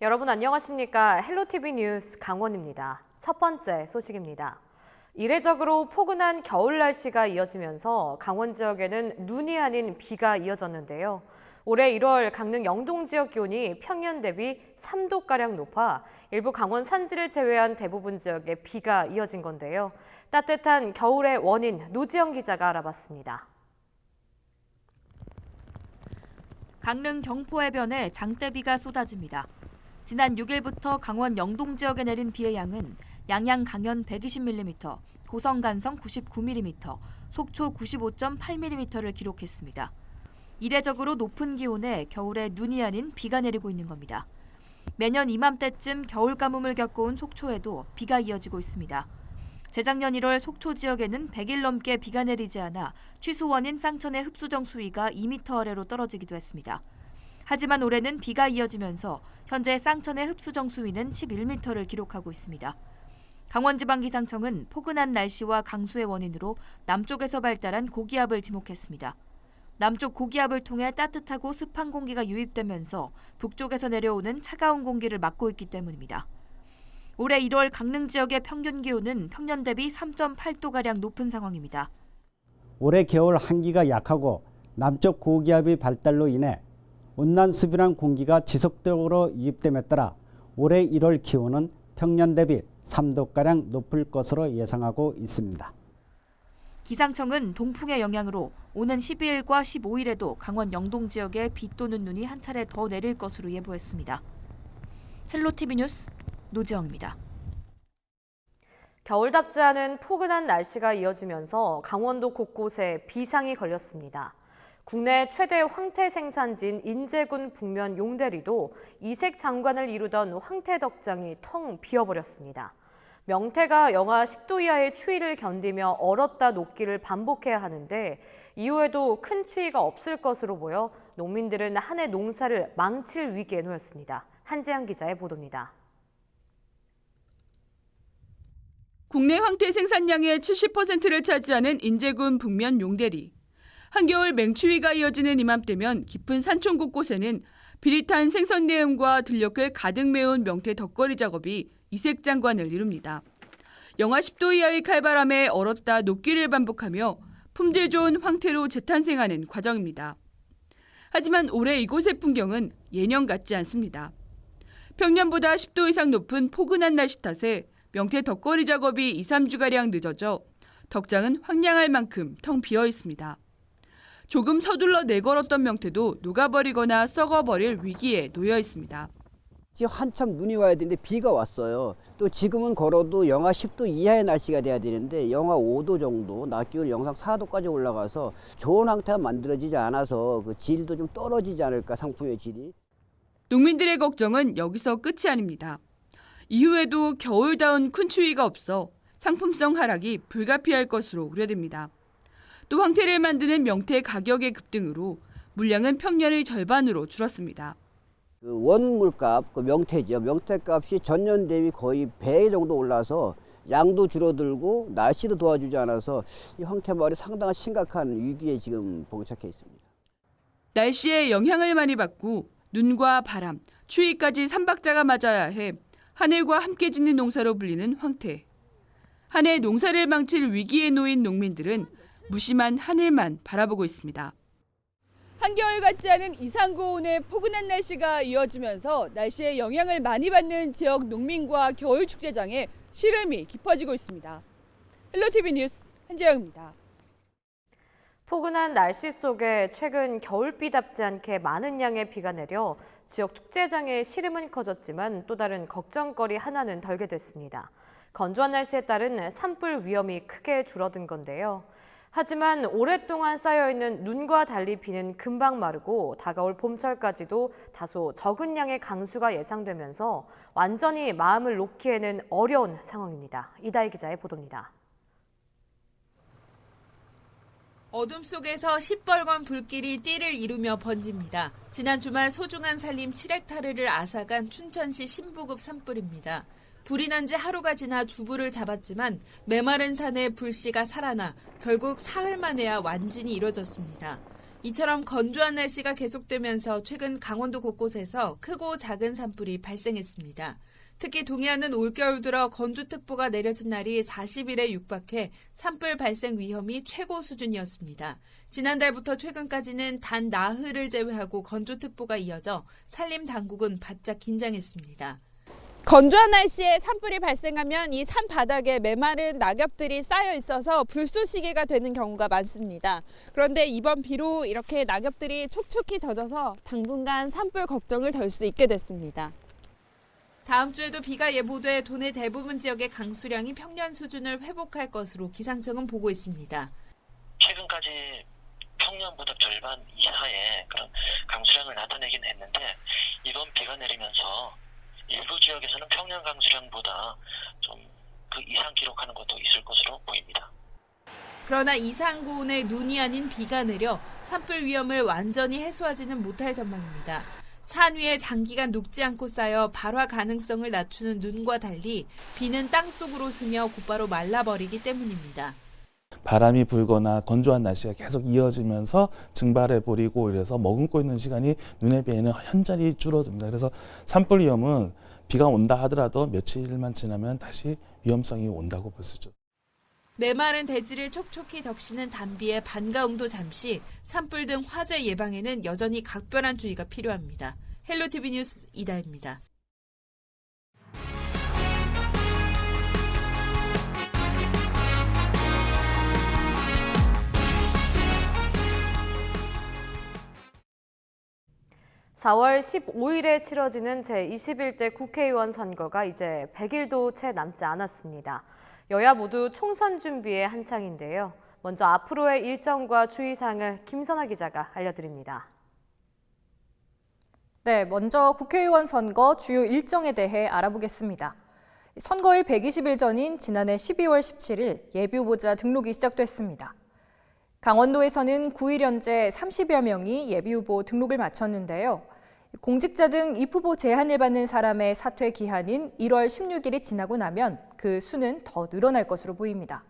여러분 안녕하십니까? 헬로티비 뉴스 강원입니다. 첫 번째 소식입니다. 이례적으로 포근한 겨울 날씨가 이어지면서 강원 지역에는 눈이 아닌 비가 이어졌는데요. 올해 1월 강릉 영동 지역 기온이 평년 대비 3도가량 높아 일부 강원 산지를 제외한 대부분 지역에 비가 이어진 건데요. 따뜻한 겨울의 원인 노지영 기자가 알아봤습니다. 강릉 경포해변에 장대비가 쏟아집니다. 지난 6일부터 강원 영동 지역에 내린 비의 양은 양양 강연 120mm, 고성 간성 99mm, 속초 95.8mm를 기록했습니다. 이례적으로 높은 기온에 겨울에 눈이 아닌 비가 내리고 있는 겁니다. 매년 이맘때쯤 겨울 가뭄을 겪어온 속초에도 비가 이어지고 있습니다. 재작년 1월 속초 지역에는 100일 넘게 비가 내리지 않아 취수원인 쌍천의 흡수정 수위가 2m 아래로 떨어지기도 했습니다. 하지만 올해는 비가 이어지면서 현재 쌍천의 흡수정 수위는 11m를 기록하고 있습니다. 강원지방기상청은 포근한 날씨와 강수의 원인으로 남쪽에서 발달한 고기압을 지목했습니다. 남쪽 고기압을 통해 따뜻하고 습한 공기가 유입되면서 북쪽에서 내려오는 차가운 공기를 막고 있기 때문입니다. 올해 1월 강릉 지역의 평균 기온은 평년 대비 3.8도가량 높은 상황입니다. 올해 겨울 한기가 약하고 남쪽 고기압의 발달로 인해 온난수분한 공기가 지속적으로 유입됨에 따라 올해 1월 기온은 평년 대비 3도가량 높을 것으로 예상하고 있습니다. 기상청은 동풍의 영향으로 오는 12일과 15일에도 강원 영동 지역에 비 또는 눈이 한 차례 더 내릴 것으로 예보했습니다. 헬로티비 뉴스 노지영입니다. 겨울답지 않은 포근한 날씨가 이어지면서 강원도 곳곳에 비상이 걸렸습니다. 국내 최대 황태 생산지인 인제군 북면 용대리도 이색 장관을 이루던 황태 덕장이 텅 비어버렸습니다. 명태가 영하 10도 이하의 추위를 견디며 얼었다 녹기를 반복해야 하는데 이후에도 큰 추위가 없을 것으로 보여 농민들은 한 해 농사를 망칠 위기에 놓였습니다. 한재영 기자의 보도입니다. 국내 황태 생산량의 70%를 차지하는 인제군 북면 용대리. 한겨울 맹추위가 이어지는 이맘때면 깊은 산촌 곳곳에는 비릿한 생선 내음과 들녘을 가득 메운 명태 덕거리 작업이 이색장관을 이룹니다. 영하 10도 이하의 칼바람에 얼었다 녹기를 반복하며 품질 좋은 황태로 재탄생하는 과정입니다. 하지만 올해 이곳의 풍경은 예년 같지 않습니다. 평년보다 10도 이상 높은 포근한 날씨 탓에 명태 덕거리 작업이 2, 3주가량 늦어져 덕장은 황량할 만큼 텅 비어 있습니다. 조금 서둘러 내걸었던 명태도 녹아버리거나 썩어버릴 위기에 놓여 있습니다. 지금 한참 눈이 와야 되는데 비가 왔어요. 또 지금은 걸어도 영하 10도 이하의 날씨가 돼야 되는데 영하 5도 정도, 낮 기온 영상 4도까지 올라가서 좋은 황태가 만들어지지 않아서 그 질도 좀 떨어지지 않을까, 상품의 질이. 농민들의 걱정은 여기서 끝이 아닙니다. 이후에도 겨울다운 큰 추위가 없어 상품성 하락이 불가피할 것으로 우려됩니다. 또 황태를 만드는 명태 가격의 급등으로 물량은 평년의 절반으로 줄었습니다. 그 원물값, 그 명태죠. 명태값이 전년 대비 거의 배 정도 올라서 양도 줄어들고 날씨도 도와주지 않아서 이 황태마을이 상당한 심각한 위기에 지금 봉착해 있습니다. 날씨에 영향을 많이 받고 눈과 바람, 추위까지 삼박자가 맞아야 해 하늘과 함께 짓는 농사로 불리는 황태. 한 해 농사를 망칠 위기에 놓인 농민들은 무심한 하늘만 바라보고 있습니다. 한겨울 같지 않은 이상고온의 포근한 날씨가 이어지면서 날씨에 영향을 많이 받는 지역 농민과 겨울 축제장에 시름이 깊어지고 있습니다. 헬로티비 뉴스 한재영입니다. 포근한 날씨 속에 최근 겨울비답지 않게 많은 양의 비가 내려 지역 축제장의 시름은 커졌지만 또 다른 걱정거리 하나는 덜게 됐습니다. 건조한 날씨에 따른 산불 위험이 크게 줄어든 건데요. 하지만 오랫동안 쌓여있는 눈과 달리 비는 금방 마르고 다가올 봄철까지도 다소 적은 양의 강수가 예상되면서 완전히 마음을 놓기에는 어려운 상황입니다. 이다희 기자의 보도입니다. 어둠 속에서 시뻘건 불길이 띠를 이루며 번집니다. 지난 주말 소중한 살림 7헥타르를 앗아간 춘천시 신부급 산불입니다. 불이 난 지 하루가 지나 주부를 잡았지만 메마른 산에 불씨가 살아나 결국 사흘 만에야 완진이 이뤄졌습니다. 이처럼 건조한 날씨가 계속되면서 최근 강원도 곳곳에서 크고 작은 산불이 발생했습니다. 특히 동해안은 올겨울 들어 건조특보가 내려진 날이 40일에 육박해 산불 발생 위험이 최고 수준이었습니다. 지난달부터 최근까지는 단 나흘을 제외하고 건조특보가 이어져 산림당국은 바짝 긴장했습니다. 건조한 날씨에 산불이 발생하면 이 산 바닥에 메마른 낙엽들이 쌓여 있어서 불쏘시개가 되는 경우가 많습니다. 그런데 이번 비로 이렇게 낙엽들이 촉촉히 젖어서 당분간 산불 걱정을 덜 수 있게 됐습니다. 다음 주에도 비가 예보돼 도내 대부분 지역의 강수량이 평년 수준을 회복할 것으로 기상청은 보고 있습니다. 최근까지 평년보다 절반 이하의 그런 강수량을 나타내긴 했는데 이번 비가 내리면서 일부 지역에서는 평년 강수량보다 좀 그 이상 기록하는 것도 있을 것으로 보입니다. 그러나 이상 고온의 눈이 아닌 비가 내려 산불 위험을 완전히 해소하지는 못할 전망입니다. 산 위에 장기간 녹지 않고 쌓여 발화 가능성을 낮추는 눈과 달리 비는 땅속으로 스며 곧바로 말라버리기 때문입니다. 바람이 불거나 건조한 날씨가 계속 이어지면서 증발해버리고 이래서 머금고 있는 시간이 눈에 비해는 현저히 줄어듭니다. 그래서 산불 위험은 비가 온다 하더라도 며칠만 지나면 다시 위험성이 온다고 볼 수 있죠. 메마른 대지를 촉촉히 적시는 단비의 반가움도 잠시 산불 등 화재 예방에는 여전히 각별한 주의가 필요합니다. 헬로티비 뉴스 이다혜입니다. (4월 15일에) 치러지는 제21대 국회의원 선거가 이제 100일도 채 남지 않았습니다. 여야 모두 총선 준비에 한창인데요. 먼저 앞으로의 일정과 주의사항을 김선아 기자가 알려드립니다. 네, 먼저 국회의원 선거 주요 일정에 대해 알아보겠습니다. 선거일 120일 전인 지난해 12월 17일 예비후보자 등록이 시작됐습니다. 강원도에서는 9일 현재 30여 명이 예비후보 등록을 마쳤는데요. 공직자 등 입후보 제한을 받는 사람의 사퇴 기한인 1월 16일이 지나고 나면 그 수는 더 늘어날 것으로 보입니다.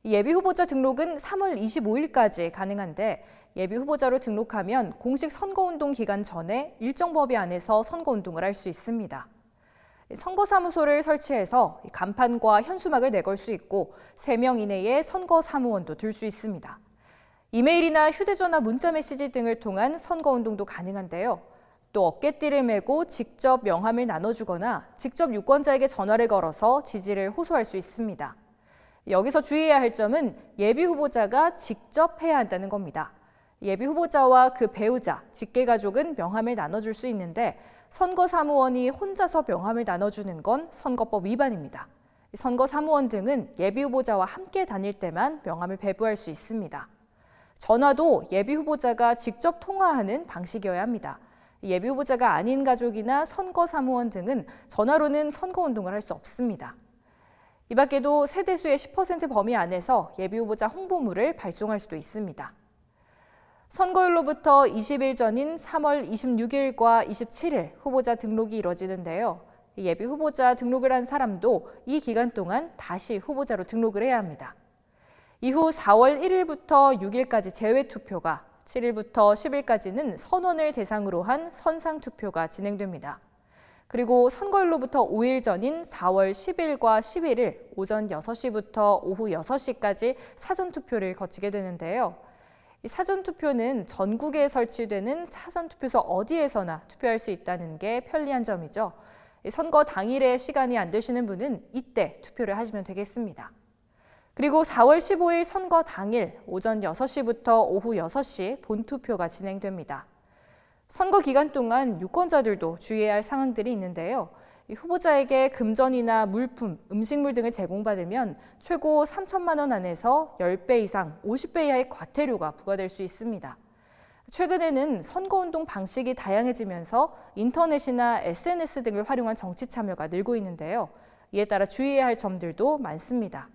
예비후보자 등록은 3월 25일까지 가능한데 예비후보자로 등록하면 공식 선거운동 기간 전에 일정 범위 안에서 선거운동을 할 수 있습니다. 선거사무소를 설치해서 간판과 현수막을 내걸 수 있고 3명 이내의 선거사무원도 둘 수 있습니다. 이메일이나 휴대전화 문자메시지 등을 통한 선거운동도 가능한데요. 또 어깨띠를 메고 직접 명함을 나눠주거나 직접 유권자에게 전화를 걸어서 지지를 호소할 수 있습니다. 여기서 주의해야 할 점은 예비후보자가 직접 해야 한다는 겁니다. 예비후보자와 그 배우자, 직계가족은 명함을 나눠줄 수 있는데 선거사무원이 혼자서 명함을 나눠주는 건 선거법 위반입니다. 선거사무원 등은 예비후보자와 함께 다닐 때만 명함을 배부할 수 있습니다. 전화도 예비후보자가 직접 통화하는 방식이어야 합니다. 예비후보자가 아닌 가족이나 선거사무원 등은 전화로는 선거운동을 할 수 없습니다. 이 밖에도 세대수의 10% 범위 안에서 예비후보자 홍보물을 발송할 수도 있습니다. 선거일로부터 20일 전인 3월 26일과 27일 후보자 등록이 이뤄지는데요. 예비후보자 등록을 한 사람도 이 기간 동안 다시 후보자로 등록을 해야 합니다. 이후 4월 1일부터 6일까지 제외투표가, 7일부터 10일까지는 선원을 대상으로 한 선상투표가 진행됩니다. 그리고 선거일로부터 5일 전인 4월 10일과 11일 오전 6시부터 오후 6시까지 사전투표를 거치게 되는데요. 이 사전투표는 전국에 설치되는 사전투표소 어디에서나 투표할 수 있다는 게 편리한 점이죠. 선거 당일에 시간이 안 되시는 분은 이때 투표를 하시면 되겠습니다. 그리고 4월 15일 선거 당일 오전 6시부터 오후 6시 본투표가 진행됩니다. 선거 기간 동안 유권자들도 주의해야 할 상황들이 있는데요. 후보자에게 금전이나 물품, 음식물 등을 제공받으면 최고 3천만 원 안에서 10배 이상, 50배 이하의 과태료가 부과될 수 있습니다. 최근에는 선거운동 방식이 다양해지면서 인터넷이나 SNS 등을 활용한 정치 참여가 늘고 있는데요. 이에 따라 주의해야 할 점들도 많습니다.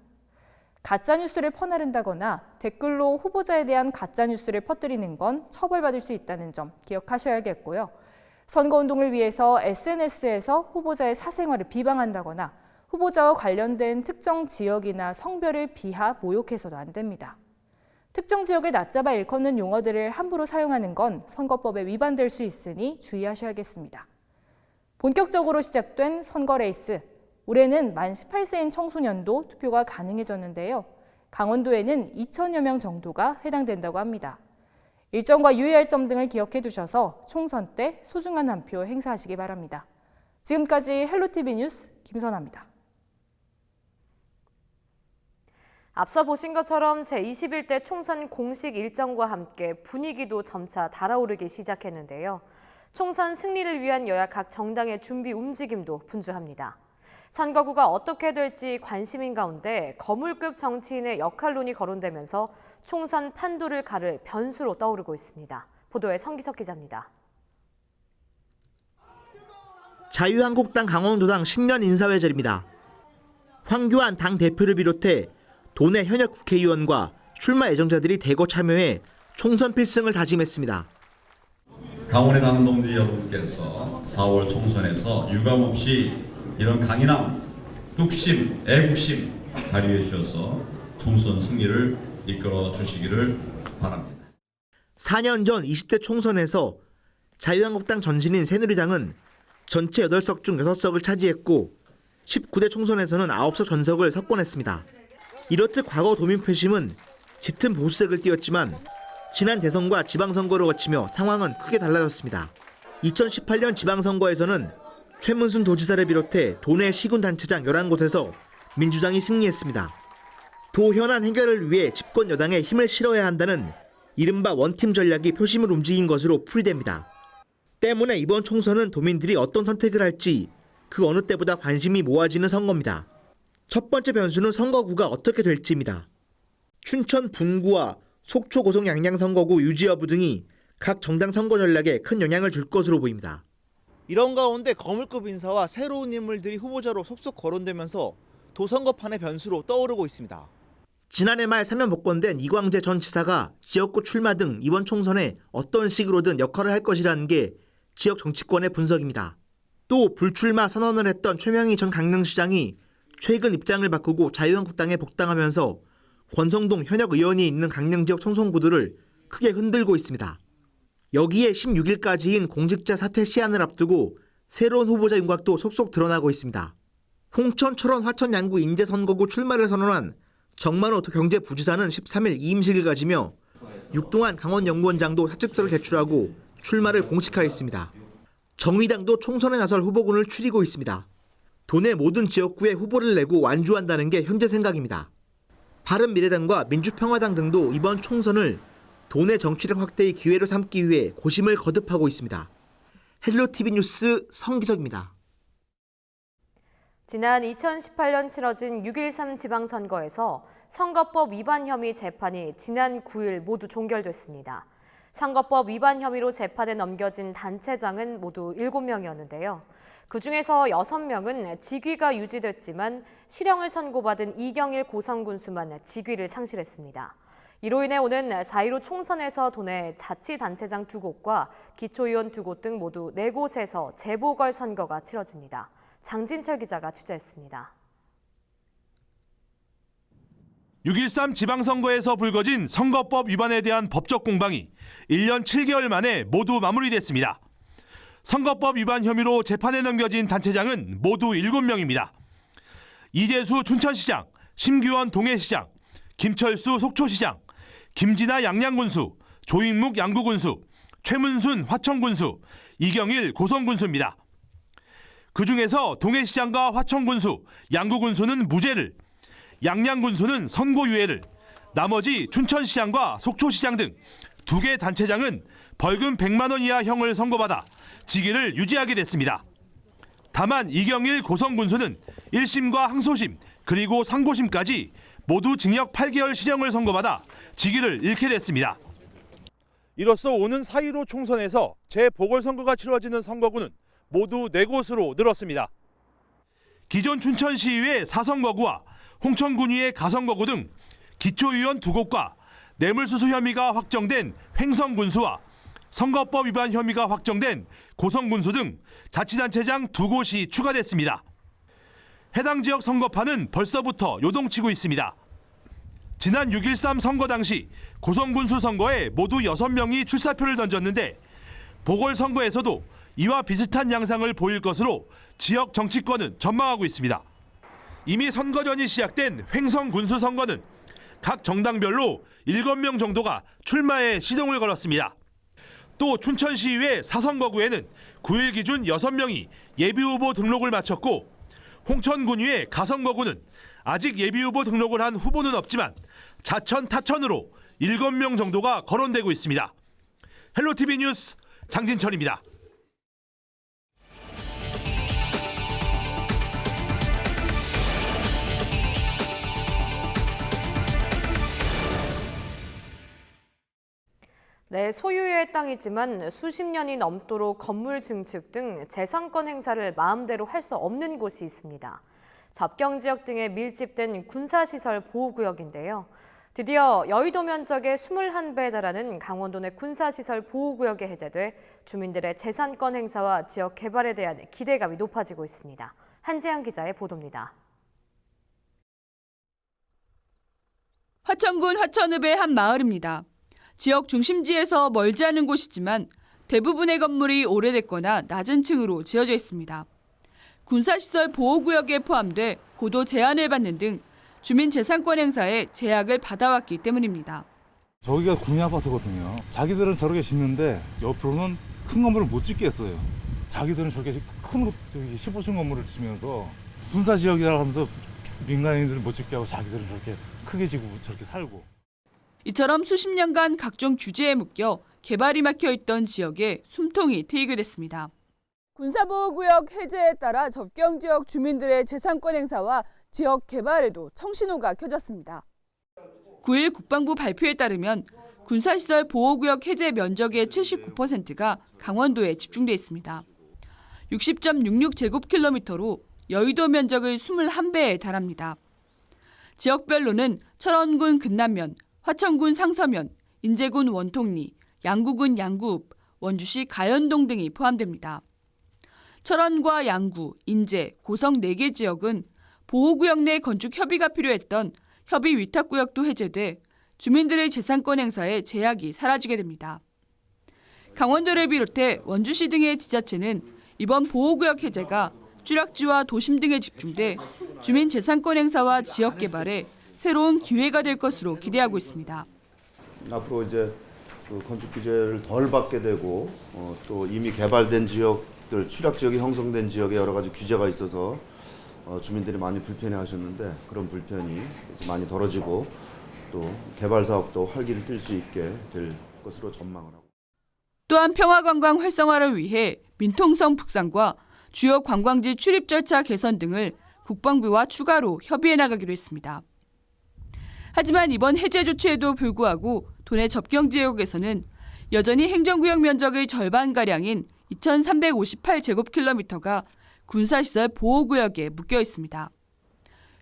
가짜뉴스를 퍼나른다거나 댓글로 후보자에 대한 가짜뉴스를 퍼뜨리는 건 처벌받을 수 있다는 점 기억하셔야겠고요. 선거운동을 위해서 SNS에서 후보자의 사생활을 비방한다거나 후보자와 관련된 특정 지역이나 성별을 비하, 모욕해서도 안 됩니다. 특정 지역에 낮잡아 일컫는 용어들을 함부로 사용하는 건 선거법에 위반될 수 있으니 주의하셔야겠습니다. 본격적으로 시작된 선거 레이스. 올해는 만 18세인 청소년도 투표가 가능해졌는데요. 강원도에는 2천여 명 정도가 해당된다고 합니다. 일정과 유의할 점 등을 기억해 두셔서 총선 때 소중한 한 표 행사하시기 바랍니다. 지금까지 헬로티비 뉴스 김선아입니다. 앞서 보신 것처럼 제21대 총선 공식 일정과 함께 분위기도 점차 달아오르기 시작했는데요. 총선 승리를 위한 여야 각 정당의 준비 움직임도 분주합니다. 선거구가 어떻게 될지 관심인 가운데 거물급 정치인의 역할론이 거론되면서 총선 판도를 가를 변수로 떠오르고 있습니다. 보도에 성기석 기자입니다. 자유한국당 강원도당 신년 인사회절입니다. 황교안 당 대표를 비롯해 도내 현역 국회의원과 출마 예정자들이 대거 참여해 총선 필승을 다짐했습니다. 강원의 당원 동지 여러분께서 4월 총선에서 유감없이 이런 강인함, 뚝심, 애국심 발휘해 주셔서 총선 승리를 이끌어 주시기를 바랍니다. 4년 전 20대 총선에서 자유한국당 전신인 새누리당은 전체 8석 중 6석을 차지했고 19대 총선에서는 9석 전석을 석권했습니다. 이렇듯 과거 도민표심은 짙은 보수색을 띄었지만 지난 대선과 지방선거를 거치며 상황은 크게 달라졌습니다. 2018년 지방선거에서는 최문순 도지사를 비롯해 도내 시군단체장 11곳에서 민주당이 승리했습니다. 도 현안 해결을 위해 집권 여당에 힘을 실어야 한다는 이른바 원팀 전략이 표심을 움직인 것으로 풀이됩니다. 때문에 이번 총선은 도민들이 어떤 선택을 할지 그 어느 때보다 관심이 모아지는 선거입니다. 첫 번째 변수는 선거구가 어떻게 될지입니다. 춘천 분구와 속초 고성 양양 선거구 유지 여부 등이 각 정당 선거 전략에 큰 영향을 줄 것으로 보입니다. 이런 가운데 거물급 인사와 새로운 인물들이 후보자로 속속 거론되면서 도선거판의 변수로 떠오르고 있습니다. 지난해 말 사면 복권된 이광재 전 지사가 지역구 출마 등 이번 총선에 어떤 식으로든 역할을 할 것이라는 게 지역 정치권의 분석입니다. 또 불출마 선언을 했던 최명희 전 강릉시장이 최근 입장을 바꾸고 자유한국당에 복당하면서 권성동 현역 의원이 있는 강릉 지역 총선구도를 크게 흔들고 있습니다. 여기에 16일까지인 공직자 사퇴 시한을 앞두고 새로운 후보자 윤곽도 속속 드러나고 있습니다. 홍천, 철원, 화천, 양구, 인제 선거구 출마를 선언한 정만호 경제부지사는 13일 이임식을 가지며 육동환 강원연구원장도 사직서를 제출하고 출마를 공식화했습니다. 정의당도 총선에 나설 후보군을 추리고 있습니다. 도내 모든 지역구에 후보를 내고 완주한다는 게 현재 생각입니다. 바른미래당과 민주평화당 등도 이번 총선을 도내 정치력 확대의 기회로 삼기 위해 고심을 거듭하고 있습니다. 헬로티비 뉴스 성기석입니다. 지난 2018년 치러진 6.13 지방선거에서 선거법 위반 혐의 재판이 지난 9일 모두 종결됐습니다. 선거법 위반 혐의로 재판에 넘겨진 단체장은 모두 7명이었는데요. 그중에서 6명은 직위가 유지됐지만 실형을 선고받은 이경일 고성군수만 직위를 상실했습니다. 이로 인해 오는 4.15 총선에서 도내 자치단체장 2곳과 기초의원 2곳 등 모두 4곳에서 재보궐선거가 치러집니다. 장진철 기자가 취재했습니다. 6.13 지방선거에서 불거진 선거법 위반에 대한 법적 공방이 1년 7개월 만에 모두 마무리됐습니다. 선거법 위반 혐의로 재판에 넘겨진 단체장은 모두 7명입니다. 이재수 춘천시장, 심규원 동해시장, 김철수 속초시장, 김진아 양양군수, 조인묵 양구군수, 최문순 화천군수, 이경일 고성군수입니다. 그중에서 동해시장과 화천군수, 양구군수는 무죄를, 양양군수는 선고유예를, 나머지 춘천시장과 속초시장 등 2개 단체장은 벌금 100만 원 이하 형을 선고받아 직위를 유지하게 됐습니다. 다만 이경일 고성군수는 1심과 항소심 그리고 상고심까지 모두 징역 8개월 실형을 선고받아 직위를 잃게 됐습니다. 이로써 오는 4.15 총선에서 재보궐선거가 치러지는 선거구는 모두 4곳으로 늘었습니다. 기존 춘천시의회 4선거구와 홍천군의회 가선거구 등 기초의원 2곳과 뇌물수수 혐의가 확정된 횡성군수와 선거법 위반 혐의가 확정된 고성군수 등 자치단체장 2곳이 추가됐습니다. 해당 지역 선거판은 벌써부터 요동치고 있습니다. 지난 6.13 선거 당시 고성군수 선거에 모두 6명이 출사표를 던졌는데 보궐선거에서도 이와 비슷한 양상을 보일 것으로 지역 정치권은 전망하고 있습니다. 이미 선거 전이 시작된 횡성 군수 선거는 각 정당별로 7명 정도가 출마에 시동을 걸었습니다. 또 춘천시의회 사선거구에는 9일 기준 6명이 예비후보 등록을 마쳤고 홍천군의회 가선거구는 아직 예비후보 등록을 한 후보는 없지만 자천 타천으로 7명 정도가 거론되고 있습니다. 헬로티비 뉴스 장진철입니다. 네, 소유의 땅이지만 수십 년이 넘도록 건물 증축 등 재산권 행사를 마음대로 할 수 없는 곳이 있습니다. 접경지역 등에 밀집된 군사시설 보호구역인데요. 드디어 여의도 면적의 21배에 달하는 강원도 내 군사시설 보호구역이 해제돼 주민들의 재산권 행사와 지역 개발에 대한 기대감이 높아지고 있습니다. 한지영 기자의 보도입니다. 화천군 화천읍의 한 마을입니다. 지역 중심지에서 멀지 않은 곳이지만 대부분의 건물이 오래됐거나 낮은 층으로 지어져 있습니다. 군사시설 보호구역에 포함돼 고도 제한을 받는 등 주민 재산권 행사에 제약을 받아왔기 때문입니다. 저기가 군인 아파트거든요. 자기들은 저렇게 짓는데 옆으로는 큰 건물을 못 짓게 했어요. 자기들은 저렇게 큰 15층 건물을 지면서 군사지역이라고 하면서 민간인들은 못 짓게 하고 자기들은 저렇게 크게 지고 저렇게 살고. 이처럼 수십 년간 각종 규제에 묶여 개발이 막혀있던 지역에 숨통이 트이게 됐습니다. 군사보호구역 해제에 따라 접경지역 주민들의 재산권 행사와 지역 개발에도 청신호가 켜졌습니다. 9일 국방부 발표에 따르면 군사시설 보호구역 해제 면적의 79%가 강원도에 집중돼 있습니다. 60.66제곱킬로미터로 여의도 면적의 21배에 달합니다. 지역별로는 철원군 금남면, 화천군 상서면, 인제군 원통리, 양구군 양구읍, 원주시 가연동 등이 포함됩니다. 철원과 양구, 인제, 고성 4개 지역은 보호구역 내 건축 협의가 필요했던 협의 위탁구역도 해제돼 주민들의 재산권 행사에 제약이 사라지게 됩니다. 강원도를 비롯해 원주시 등의 지자체는 이번 보호구역 해제가 쥐락지와 도심 등에 집중돼 주민 재산권 행사와 지역 개발에 새로운 기회가 될 것으로 기대하고 있습니다. 앞으로 이제 건축 규제를 덜 받게 되고 또 이미 개발된 지역들, 취락 지역이 형성된 지역에 여러 가지 규제가 있어서 주민들이 많이 불편해하셨는데 그런 불편이 이제 많이 덜어지고 또 개발 사업도 활기를 띨 수 있게 될 것으로 전망을 하고. 또한 평화관광 활성화를 위해 민통성 북상과 주요 관광지 출입 절차 개선 등을 국방부와 추가로 협의해 나가기로 했습니다. 하지만 이번 해제 조치에도 불구하고 도내 접경 지역에서는 여전히 행정구역 면적의 절반가량인 2,358제곱킬로미터가 군사시설 보호구역에 묶여 있습니다.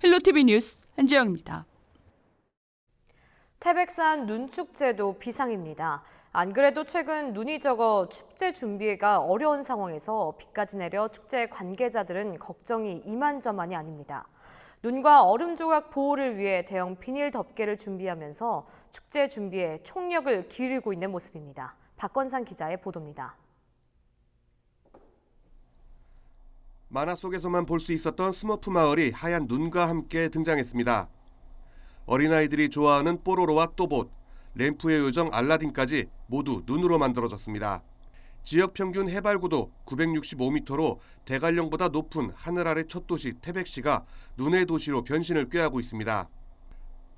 헬로티비 뉴스 한지영입니다. 태백산 눈축제도 비상입니다. 안 그래도 최근 눈이 적어 축제 준비가 어려운 상황에서 비까지 내려 축제 관계자들은 걱정이 이만저만이 아닙니다. 눈과 얼음 조각 보호를 위해 대형 비닐 덮개를 준비하면서 축제 준비에 총력을 기울이고 있는 모습입니다. 박건상 기자의 보도입니다. 만화 속에서만 볼 수 있었던 스머프 마을이 하얀 눈과 함께 등장했습니다. 어린아이들이 좋아하는 뽀로로와 또봇, 램프의 요정 알라딘까지 모두 눈으로 만들어졌습니다. 지역 평균 해발고도 965m로 대관령보다 높은 하늘 아래 첫 도시 태백시가 눈의 도시로 변신을 꾀하고 있습니다.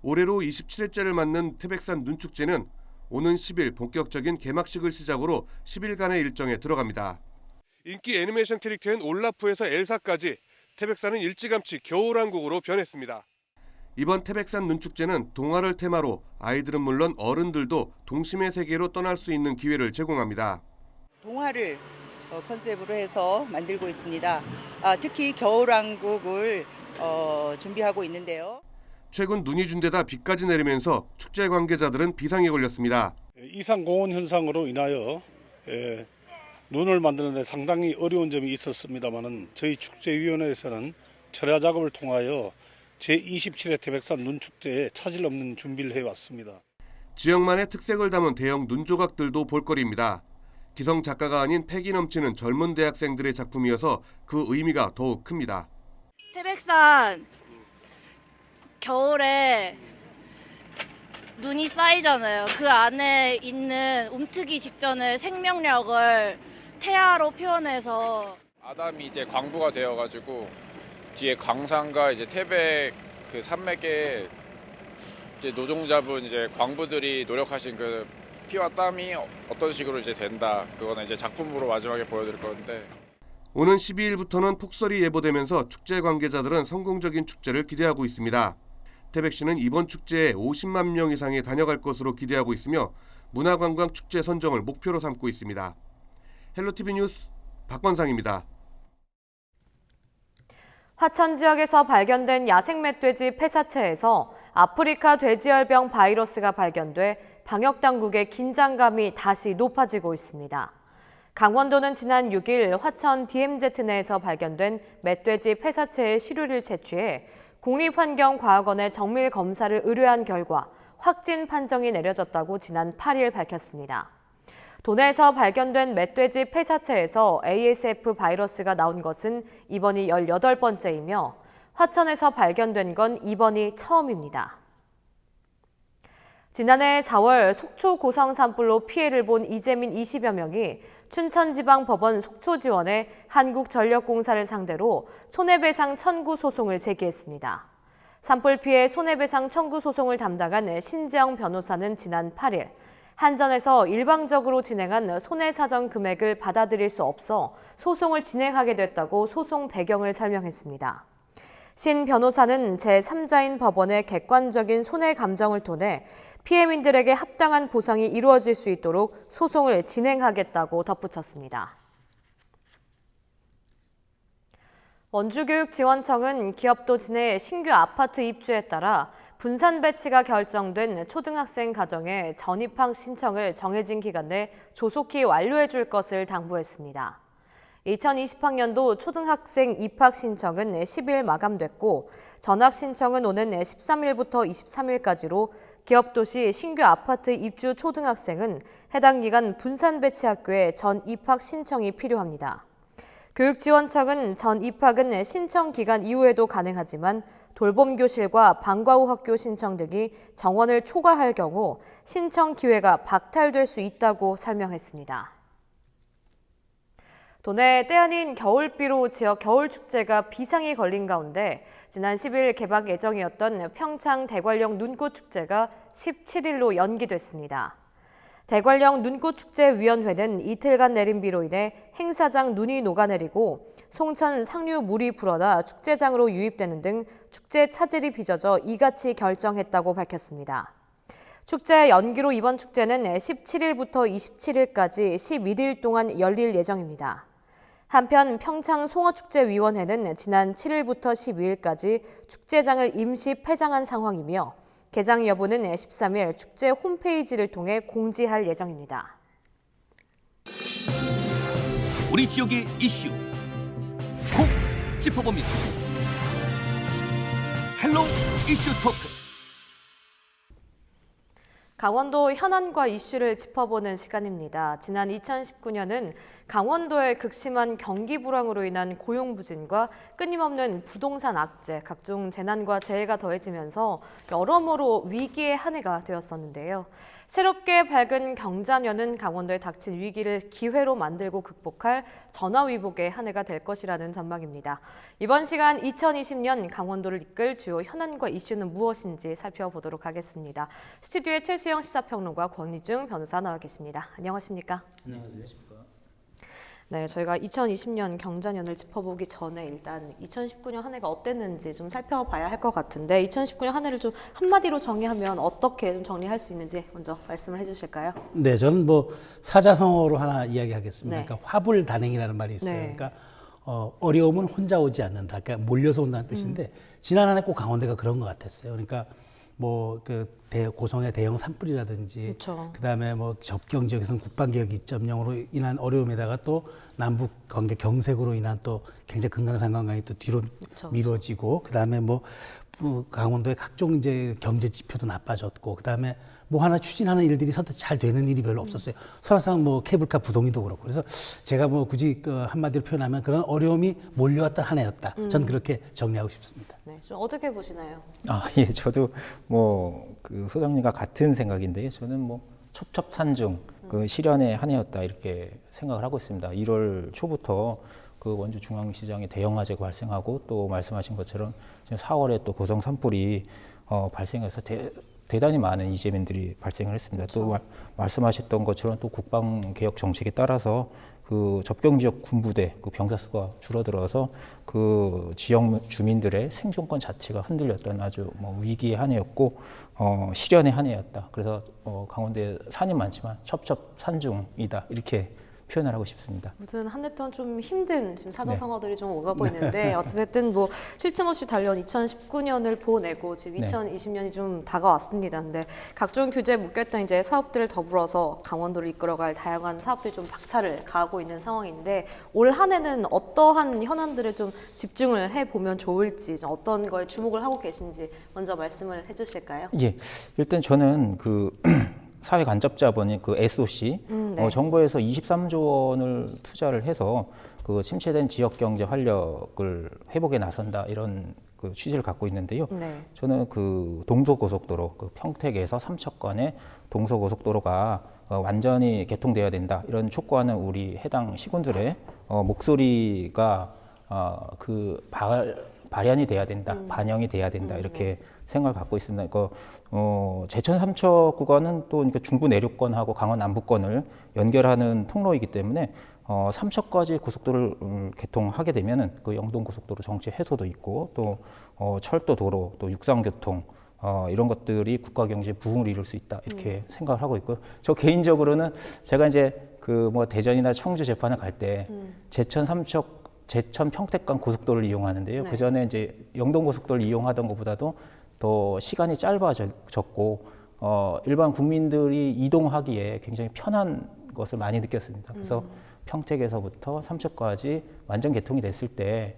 올해로 27회째를 맞는 태백산 눈축제는 오는 10일 본격적인 개막식을 시작으로 10일간의 일정에 들어갑니다. 인기 애니메이션 캐릭터인 올라프에서 엘사까지 태백산은 일찌감치 겨울왕국으로 변했습니다. 이번 태백산 눈축제는 동화를 테마로 아이들은 물론 어른들도 동심의 세계로 떠날 수 있는 기회를 제공합니다. 동화를 컨셉으로 해서 만들고 있습니다. 특히 겨울왕국을 준비하고 있는데요. 최근 눈이 준 데다 비까지 내리면서 축제 관계자들은 비상에 걸렸습니다. 이상공원 현상으로 인하여 눈을 만드는 데 상당히 어려운 점이 있었습니다만 저희 축제위원회에서는 철야 작업을 통하여 제27회 태백산 눈축제에 차질 없는 준비를 해왔습니다. 지역만의 특색을 담은 대형 눈조각들도 볼거리입니다. 기성 작가가 아닌 패기 넘치는 젊은 대학생들의 작품이어서 그 의미가 더욱 큽니다. 태백산 겨울에 눈이 쌓이잖아요. 그 안에 있는 움트기 직전의 생명력을 태아로 표현해서 아담이 이제 광부가 되어가지고 뒤에 광산과 이제 태백 그 산맥에 이제 노동자분 이제 광부들이 노력하신 그 피와 땀이 어떤 식으로 이제 된다. 그거는 이제 작품으로 마지막에 보여드릴 건데. 오는 12일부터는 폭설이 예보되면서 축제 관계자들은 성공적인 축제를 기대하고 있습니다. 태백시는 이번 축제에 50만 명 이상이 다녀갈 것으로 기대하고 있으며 문화관광 축제 선정을 목표로 삼고 있습니다. 헬로티비 뉴스 박건상입니다. 화천 지역에서 발견된 야생 멧돼지 폐사체에서 아프리카 돼지열병 바이러스가 발견돼 방역당국의 긴장감이 다시 높아지고 있습니다. 강원도는 지난 6일 화천 DMZ 내에서 발견된 멧돼지 폐사체의 시료를 채취해 국립환경과학원에 정밀 검사를 의뢰한 결과 확진 판정이 내려졌다고 지난 8일 밝혔습니다. 도내에서 발견된 멧돼지 폐사체에서 ASF 바이러스가 나온 것은 이번이 18번째이며 화천에서 발견된 건 이번이 처음입니다. 지난해 4월 속초 고성 산불로 피해를 본 이재민 20여 명이 춘천지방법원 속초지원에 한국전력공사를 상대로 손해배상 청구 소송을 제기했습니다. 산불 피해 손해배상 청구 소송을 담당한 신재영 변호사는 지난 8일 한전에서 일방적으로 진행한 손해사정 금액을 받아들일 수 없어 소송을 진행하게 됐다고 소송 배경을 설명했습니다. 신 변호사는 제3자인 법원의 객관적인 손해 감정을 통해 피해민들에게 합당한 보상이 이루어질 수 있도록 소송을 진행하겠다고 덧붙였습니다. 원주교육지원청은 기업도지 내 신규 아파트 입주에 따라 분산 배치가 결정된 초등학생 가정의 전입학 신청을 정해진 기간 내 조속히 완료해 줄 것을 당부했습니다. 2020학년도 초등학생 입학 신청은 10일 마감됐고 전학 신청은 오는 13일부터 23일까지로 기업도시 신규 아파트 입주 초등학생은 해당 기간 분산 배치 학교에 전 입학 신청이 필요합니다. 교육지원청은 전 입학은 신청 기간 이후에도 가능하지만 돌봄교실과 방과 후 학교 신청 등이 정원을 초과할 경우 신청 기회가 박탈될 수 있다고 설명했습니다. 도내 때 아닌 겨울비로 지역 겨울축제가 비상이 걸린 가운데 지난 10일 개막 예정이었던 평창 대관령 눈꽃축제가 17일로 연기됐습니다. 대관령 눈꽃축제위원회는 이틀간 내린 비로 인해 행사장 눈이 녹아내리고 송천 상류 물이 불어나 축제장으로 유입되는 등 축제 차질이 빚어져 이같이 결정했다고 밝혔습니다. 축제 연기로 이번 축제는 17일부터 27일까지 11일 동안 열릴 예정입니다. 한편 평창송어축제위원회는 지난 7일부터 12일까지 축제장을 임시 폐장한 상황이며 개장 여부는 13일 축제 홈페이지를 통해 공지할 예정입니다. 우리 지역의 이슈 콕 짚어봅니다. 헬로 이슈 토크. 강원도 현안과 이슈를 짚어보는 시간입니다. 지난 2019년은 강원도의 극심한 경기 불황으로 인한 고용 부진과 끊임없는 부동산 악재, 각종 재난과 재해가 더해지면서 여러모로 위기의 한 해가 되었었는데요. 새롭게 밝은 경자년은 강원도에 닥친 위기를 기회로 만들고 극복할 전화위복의 한 해가 될 것이라는 전망입니다. 이번 시간 2020년 강원도를 이끌 주요 현안과 이슈는 무엇인지 살펴보도록 하겠습니다. 스튜디오에 최수영 시사평론가 권희중 변호사 나와 계십니다. 안녕하십니까? 안녕하세요. 네, 저희가 2020년 경자년을 짚어보기 전에 일단 2019년 한 해가 어땠는지 좀 살펴봐야 할 것 같은데 2019년 한 해를 좀 한마디로 정리하면 어떻게 좀 정리할 수 있는지 먼저 말씀을 해주실까요? 네, 저는 뭐 사자성어로 하나 이야기하겠습니다. 네. 그러니까 화불단행이라는 말이 있어요. 네. 그러니까 어려움은 혼자 오지 않는다. 그러니까 몰려서 온다는 뜻인데 지난 한 해 꼭 강원도가 그런 것 같았어요. 그러니까 뭐 그 고성의 대형 산불이라든지 그렇죠. 그다음에 뭐 접경 지역에서는 국방개혁 2.0으로 인한 어려움에다가 또 남북 관계 경색으로 인한 또 굉장히 금강산 관광이 또 뒤로 그렇죠. 미뤄지고 그다음에 뭐 강원도의 각종 이제 경제 지표도 나빠졌고 그다음에 뭐 하나 추진하는 일들이 선뜻 잘 되는 일이 별로 없었어요. 설화상 뭐 케이블카 부동의도 그렇고. 그래서 제가 뭐 굳이 한마디로 표현하면 그런 어려움이 몰려왔던 한 해였다. 저는 그렇게 정리하고 싶습니다. 네, 좀 어떻게 보시나요? 예, 저도 뭐 그 소장님과 같은 생각인데요. 저는 뭐 첩첩산중 그 실현의 한 해였다 이렇게 생각을 하고 있습니다. 1월 초부터 그 원주 중앙시장에 대형 화재가 발생하고 또 말씀하신 것처럼 지금 4월에 또 고성 산불이 발생해서 대단히 많은 이재민들이 발생을 했습니다. 또 말씀하셨던 것처럼 또 국방개혁 정책에 따라서 그 접경지역 군부대 그 병사 수가 줄어들어서 그 지역 주민들의 생존권 자체가 흔들렸던 아주 뭐 위기의 한 해였고 실현의 한 해였다. 그래서 강원도에 산이 많지만 첩첩산중이다 이렇게 표현을 하고 싶습니다. 무슨 한 해 동안 좀 힘든 지금 사자성어들이 좀 오가고 있는데 어쨌든 뭐 쉴 틈 없이 달려온 2019년을 보내고 지금 2020년이 좀 다가왔습니다. 근데 각종 규제에 묶였던 이제 사업들을 더불어서 강원도를 이끌어갈 다양한 사업들이 좀 박차를 가하고 있는 상황인데 올 한 해는 어떠한 현안들을 좀 집중을 해 보면 좋을지, 좀 어떤 거에 주목을 하고 계신지 먼저 말씀을 해주실까요? 예, 일단 저는 그 사회 간접자본인 그 SOC 정부에서 23조 원을 투자를 해서 그 침체된 지역 경제 활력을 회복에 나선다 이런 그 취지를 갖고 있는데요. 저는 그 동서고속도로 그 평택에서 삼척간의 동서고속도로가 완전히 개통되어야 된다 이런 촉구하는 우리 해당 시군들의 목소리가 그 발현이 돼야 된다, 반영이 돼야 된다 이렇게 생각을 갖고 있습니다. 제천 삼척 구간은 또 중부 내륙권하고 강원 남부권을 연결하는 통로이기 때문에 삼척까지 고속도로를 개통하게 되면은 그 영동 고속도로 정체 해소도 있고 또 철도 도로 또 육상교통 이런 것들이 국가 경제에 부흥을 이룰 수 있다 이렇게 생각을 하고 있고요. 저 개인적으로는 제가 이제 그 뭐 대전이나 청주 재판을 갈 때 제천 삼척 제천 평택간 고속도로를 이용하는데요. 그 전에 이제 영동 고속도로를 이용하던 것보다도 더 시간이 짧아졌고 일반 국민들이 이동하기에 굉장히 편한 것을 많이 느꼈습니다. 그래서 평택에서부터 삼척까지 완전 개통이 됐을 때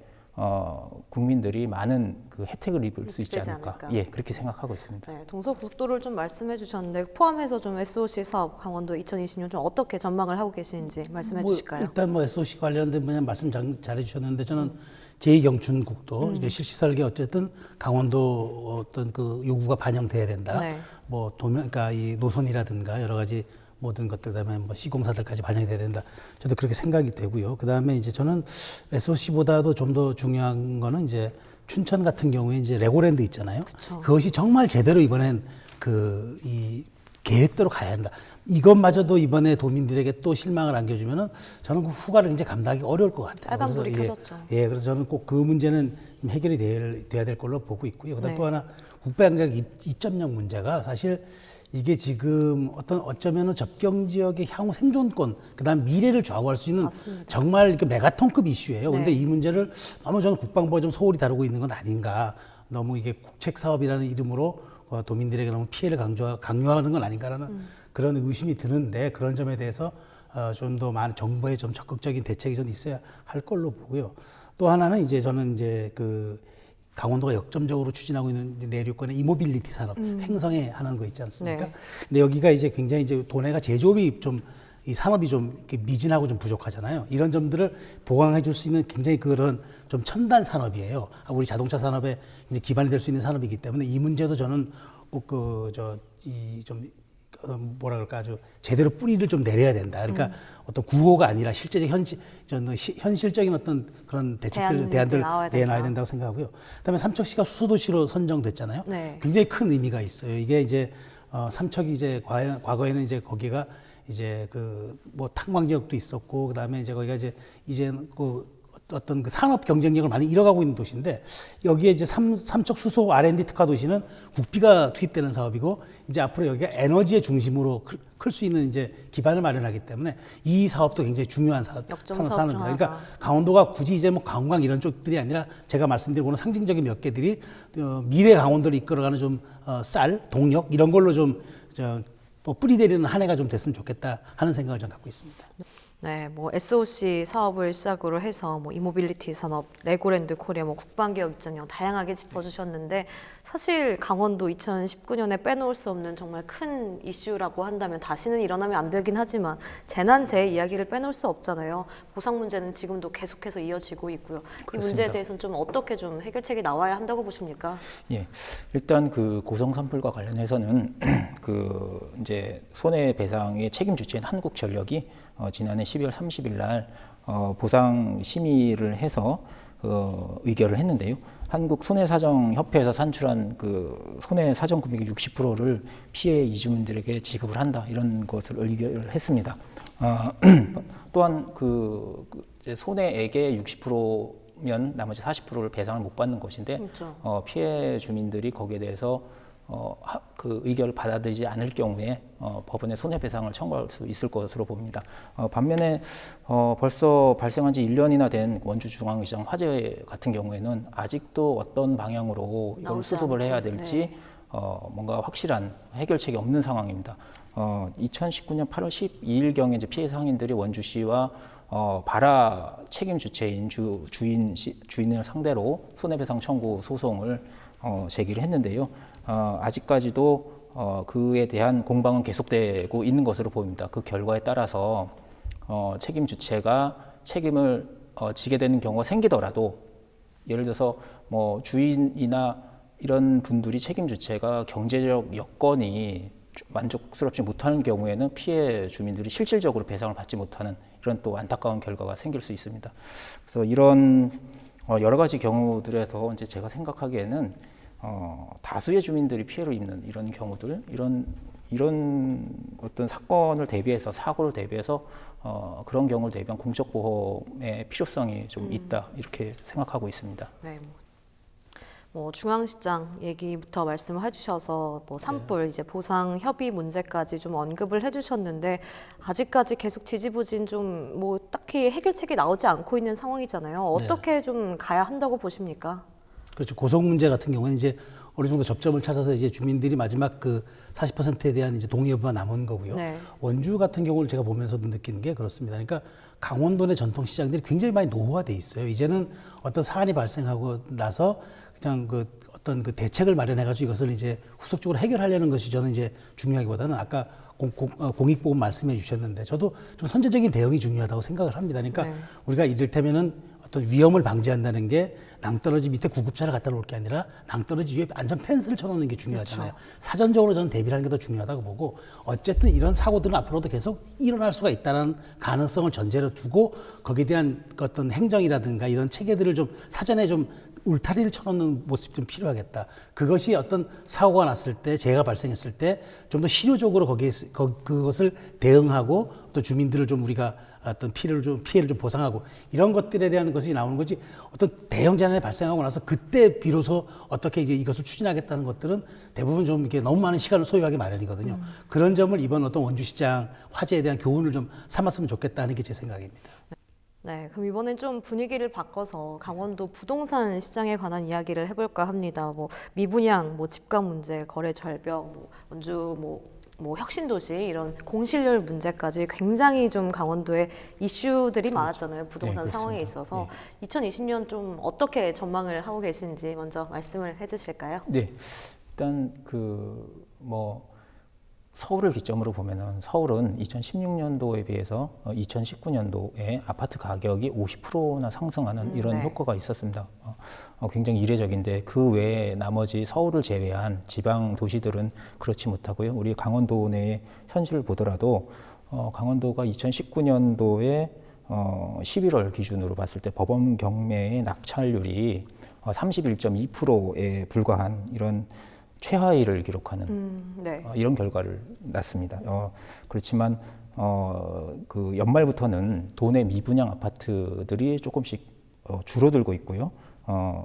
국민들이 많은 그 혜택을 입을 수 있지 않을까. 예, 그렇게 생각하고 있습니다. 네, 동서고속도로를 좀 말씀해 주셨는데 포함해서 좀 SOC 사업 강원도 2020년 좀 어떻게 전망을 하고 계시는지 말씀해 주실까요? 일단 뭐 SOC 관련된 분야 말씀 잘해 주셨는데 저는 제2경춘국도 실시 설계 어쨌든 강원도 어떤 그 요구가 반영돼야 된다. 뭐 그러니까 이 노선이라든가 여러 가지 모든 것들 그다음에 뭐 시공사들까지 반영이 돼야 된다. 저도 그렇게 생각이 되고요. 그다음에 이제 저는 SOC보다도 좀 더 중요한 거는 이제 춘천 같은 경우에 이제 레고랜드 있잖아요. 그것이 정말 제대로 이번엔 그 이 계획대로 가야 한다. 이것마저도 이번에 도민들에게 또 실망을 안겨주면은 저는 그 후과를 이제 감당하기 어려울 것 같아요. 빨간불이 켜졌죠. 예, 그래서 저는 꼭 그 문제는 해결이 돼야 될 걸로 보고 있고요. 그다음 또 하나 국배안각 2.0 문제가 사실 이게 지금 어쩌면은 접경 지역의 향후 생존권, 그다음 미래를 좌우할 수 있는 정말 이렇게 메가톤급 이슈예요. 그런데 이 문제를 너무 저는 국방부가 좀 소홀히 다루고 있는 건 아닌가. 너무 이게 국책 사업이라는 이름으로 도민들에게 너무 피해를 강요하는 건 아닌가라는 그런 의심이 드는데 그런 점에 대해서 좀 더 많은 정부의 좀 적극적인 대책이 좀 있어야 할 걸로 보고요. 또 하나는 이제 저는 이제 그 강원도가 역점적으로 추진하고 있는 내륙권의 이모빌리티 산업, 횡성에 하는 거 있지 않습니까? 근데 여기가 이제 굉장히 이제 도내가 제조업이 좀 이 산업이 좀 이렇게 미진하고 좀 부족하잖아요. 이런 점들을 보강해 줄 수 있는 굉장히 그런 좀 첨단 산업이에요. 우리 자동차 산업에 이제 기반이 될 수 있는 산업이기 때문에 이 문제도 저는 꼭 뭐라 그럴까 아주 제대로 뿌리를 좀 내려야 된다. 그러니까 어떤 구호가 아니라 실제적 현실적인 어떤 그런 대안들 나와야 된다고 생각하고요. 그다음에 삼척시가 수소도시로 선정됐잖아요. 굉장히 큰 의미가 있어요. 이게 이제 삼척이 이제 과거에는 이제 거기가 이제 그 뭐 탄광 지역도 있었고 그다음에 이제 거기가 이제 그 어떤 그 산업 경쟁력을 많이 잃어가고 있는 도시인데 여기에 이제 삼척 수소 R&D 특화 도시는 국비가 투입되는 사업이고 이제 앞으로 여기가 에너지의 중심으로 클 수 있는 이제 기반을 마련하기 때문에 이 사업도 굉장히 중요한 산업입니다. 그러니까 강원도가 굳이 이제 뭐 관광 이런 쪽들이 아니라 제가 말씀드리고는 상징적인 몇 개들이 미래 강원도를 이끌어가는 좀 쌀, 동력 이런 걸로 좀 뭐 뿌리 내리는 한 해가 좀 됐으면 좋겠다 하는 생각을 좀 갖고 있습니다. 네, 뭐 SOC 사업을 시작으로 해서 뭐 이모빌리티 산업, 레고랜드 코리아, 뭐 국방개혁 입장 다양하게 짚어주셨는데 사실 강원도 2019년에 빼놓을 수 없는 정말 큰 이슈라고 한다면 다시는 일어나면 안 되긴 하지만 재난재해 이야기를 빼놓을 수 없잖아요. 보상 문제는 지금도 계속해서 이어지고 있고요. 그렇습니다. 이 문제에 대해서는 좀 어떻게 좀 해결책이 나와야 한다고 보십니까? 예, 일단 그 고성 산불과 관련해서는 그 이제 손해배상의 책임 주체인 한국전력이 지난해 12월 30일 날 보상 심의를 해서 의결을 했는데요. 한국손해사정협회에서 산출한 그 손해사정 금액의 60%를 피해 이주민들에게 지급을 한다 이런 것을 의결을 했습니다. 또한 그 손해액의 60%면 나머지 40%를 배상을 못 받는 것인데 그렇죠. 피해 주민들이 거기에 대해서 그 의결을 받아들이지 않을 경우에 법원에 손해배상을 청구할 수 있을 것으로 봅니다. 반면에 벌써 발생한 지 1년이나 된 원주중앙시장 화재 같은 경우에는 아직도 어떤 방향으로 이걸 수습을 해야 될지 뭔가 확실한 해결책이 없는 상황입니다. 2019년 8월 12일경에 이제 피해 상인들이 원주시와 발화 책임 주체인 주인을 상대로 손해배상 청구 소송을 제기를 했는데요. 아직까지도 그에 대한 공방은 계속되고 있는 것으로 보입니다. 그 결과에 따라서 책임 주체가 책임을 지게 되는 경우가 생기더라도 예를 들어서 뭐 주인이나 이런 분들이 책임 주체가 경제적 여건이 만족스럽지 못하는 경우에는 피해 주민들이 실질적으로 배상을 받지 못하는 이런 또 안타까운 결과가 생길 수 있습니다. 그래서 이런 여러 가지 경우들에서 이제 제가 생각하기에는 다수의 주민들이 피해를 입는 이런 경우들, 이런 어떤 사건을 대비해서 사고를 대비해서 그런 경우를 대비한 공적 보험의 필요성이 좀 있다 이렇게 생각하고 있습니다. 네. 뭐 중앙시장 얘기부터 말씀을 해주셔서 뭐 산불 이제 보상 협의 문제까지 좀 언급을 해주셨는데 아직까지 계속 지지부진 좀 뭐 딱히 해결책이 나오지 않고 있는 상황이잖아요. 어떻게 좀 가야 한다고 보십니까? 그렇죠. 고성 문제 같은 경우는 이제 어느 정도 접점을 찾아서 이제 주민들이 마지막 그 40%에 대한 이제 동의 여부가 남은 거고요. 네. 원주 같은 경우를 제가 보면서도 느끼는 게 그렇습니다. 그러니까 강원도 내 전통 시장들이 굉장히 많이 노후화돼 있어요. 이제는 어떤 사안이 발생하고 나서 그냥 그 어떤 그 대책을 마련해가지고 이것을 이제 후속적으로 해결하려는 것이 저는 이제 중요하기보다는 아까 공익보험 말씀해 주셨는데 저도 좀 선제적인 대응이 중요하다고 생각을 합니다. 그러니까 우리가 이를테면은 어떤 위험을 방지한다는 게 낭떠러지 밑에 구급차를 갖다 놓을 게 아니라 낭떠러지 위에 안전 펜스를 쳐놓는 게 중요하잖아요. 그렇죠. 사전적으로 저는 대비를 하는 게 더 중요하다고 보고 어쨌든 이런 사고들은 앞으로도 계속 일어날 수가 있다는 가능성을 전제로 두고 거기에 대한 어떤 행정이라든가 이런 체계들을 좀 사전에 좀 울타리를 쳐놓는 모습이 좀 필요하겠다. 그것이 어떤 사고가 났을 때, 재해가 발생했을 때 좀 더 실효적으로 그것을 대응하고 또 주민들을 좀 우리가 어떤 피해를 좀 보상하고 이런 것들에 대한 것이 나오는 거지 어떤 대형 재난이 발생하고 나서 그때 비로소 어떻게 이제 이것을 추진하겠다는 것들은 대부분 좀 이렇게 너무 많은 시간을 소요하기 마련이거든요. 그런 점을 이번 어떤 원주시장 화재에 대한 교훈을 좀 삼았으면 좋겠다는 게 제 생각입니다. 네, 그럼 이번엔 좀 분위기를 바꿔서 강원도 부동산 시장에 관한 이야기를 해볼까 합니다. 뭐 미분양, 뭐 집값 문제, 거래 절벽, 뭐 원주 뭐 혁신도시 이런 공실률 문제까지 굉장히 좀 강원도에 이슈들이 많았잖아요. 부동산 상황에 있어서 2020년 좀 어떻게 전망을 하고 계신지 먼저 말씀을 해주실까요? 네, 일단 서울을 기점으로 보면은 서울은 2016년도에 비해서 2019년도에 아파트 가격이 50%나 상승하는 이런 효과가 있었습니다. 굉장히 이례적인데 그 외에 나머지 서울을 제외한 지방 도시들은 그렇지 못하고요. 우리 강원도 내 현실을 보더라도 강원도가 2019년도에 11월 기준으로 봤을 때 법원 경매의 낙찰률이 31.2%에 불과한 이런 최하위를 기록하는 이런 결과를 났습니다. 그렇지만 그 연말부터는 도내 미분양 아파트들이 조금씩 줄어들고 있고요.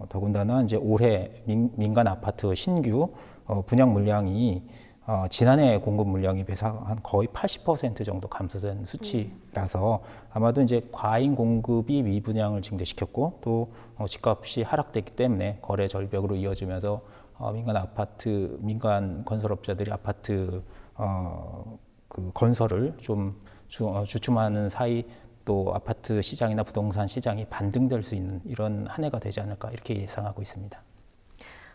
더군다나 이제 올해 민간 아파트 신규 분양 물량이 지난해 공급 물량에 비해서 한 거의 80% 정도 감소된 수치라서 아마도 이제 과잉 공급이 미분양을 증대시켰고 또 집값이 하락됐기 때문에 거래 절벽으로 이어지면서 민간 건설업자들이 아파트 그 건설을 좀 주춤하는 사이 또 아파트 시장이나 부동산 시장이 반등될 수 있는 이런 한 해가 되지 않을까 이렇게 예상하고 있습니다.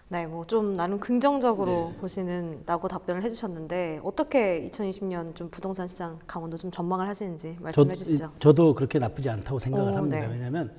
네, 뭐 좀 나름 긍정적으로 보시는다고 답변을 해주셨는데 어떻게 2020년 좀 부동산 시장 강원도 좀 전망을 하시는지 말씀해 주시죠. 저도 그렇게 나쁘지 않다고 생각을 합니다. 네. 왜냐하면